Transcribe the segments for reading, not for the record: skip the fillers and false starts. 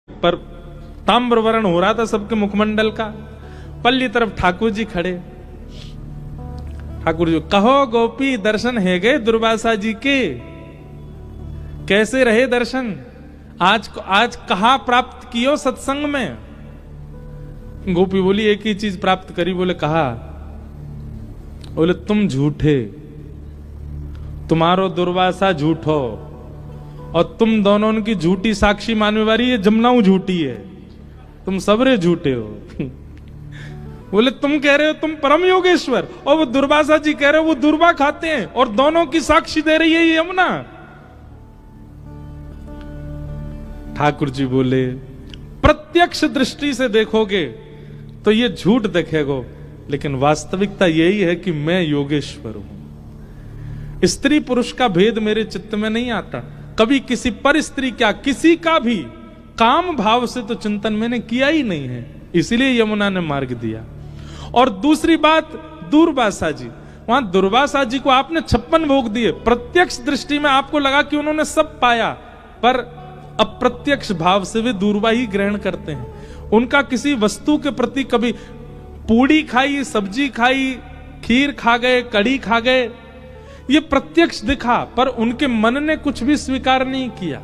पर ताम्र वर्ण हो रहा था सबके मुखमंडल का। पल्ली तरफ ठाकुर जी खड़े। ठाकुर जी, कहो गोपी दर्शन है गए दुर्वासा जी के, कैसे रहे दर्शन? आज कहा प्राप्त कियो सत्संग में? गोपी बोली, एक ही चीज प्राप्त करी। बोले कहा? बोले तुम झूठे, तुम्हारो दुर्वासा झूठो, और तुम दोनों की झूठी साक्षी मानने वाली ये जमुनाऊ झूठी है, तुम सबरे झूठे हो। बोले तुम कह रहे हो तुम परम योगेश्वर, और वो दुर्वासा जी कह रहे हो वो दुर्वा खाते हैं, और दोनों की साक्षी दे रही है ये यमुना। ठाकुर जी बोले, प्रत्यक्ष दृष्टि से देखोगे तो ये झूठ दिखेगा, लेकिन वास्तविकता यही है कि मैं योगेश्वर हूं। स्त्री पुरुष का भेद मेरे चित्त में नहीं आता। कभी किसी पर स्त्री क्या, किसी का भी काम भाव से तो चिंतन मैंने किया ही नहीं है, इसीलिए यमुना ने मार्ग दिया। और दूसरी बात, दुर्वासा जी, वहां दुर्वासा जी को आपने 56 भोग दिए। प्रत्यक्ष दृष्टि में आपको लगा कि उन्होंने सब पाया, पर अप्रत्यक्ष भाव से वे दूरवा ही ग्रहण करते हैं। उनका किसी वस्तु के प्रति कभी पूड़ी खाई, सब्जी खाई, खीर खा गए, कड़ी खा गए, ये प्रत्यक्ष दिखा, पर उनके मन ने कुछ भी स्वीकार नहीं किया।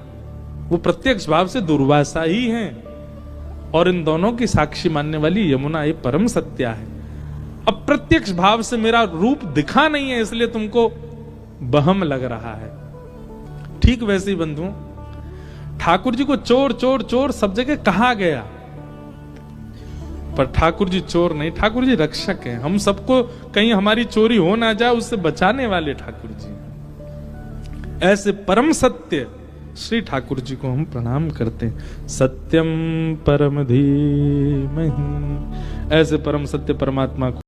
वो प्रत्यक्ष भाव से दुर्वासा ही हैं, और इन दोनों की साक्षी मानने वाली यमुना ये परम सत्या है। अप्रत्यक्ष भाव से मेरा रूप दिखा नहीं है, इसलिए तुमको बहम लग रहा है। ठीक वैसे ही बंधुओं, ठाकुर जी को चोर चोर चोर सब जगह कहा गया, पर ठाकुर जी चोर नहीं, ठाकुर जी रक्षक हैं। हम सबको कहीं हमारी चोरी हो ना जाए उससे बचाने वाले ठाकुर जी। ऐसे परम सत्य श्री ठाकुर जी को हम प्रणाम करते हैं। सत्यम परम धीमहि, ऐसे परम सत्य परमात्मा को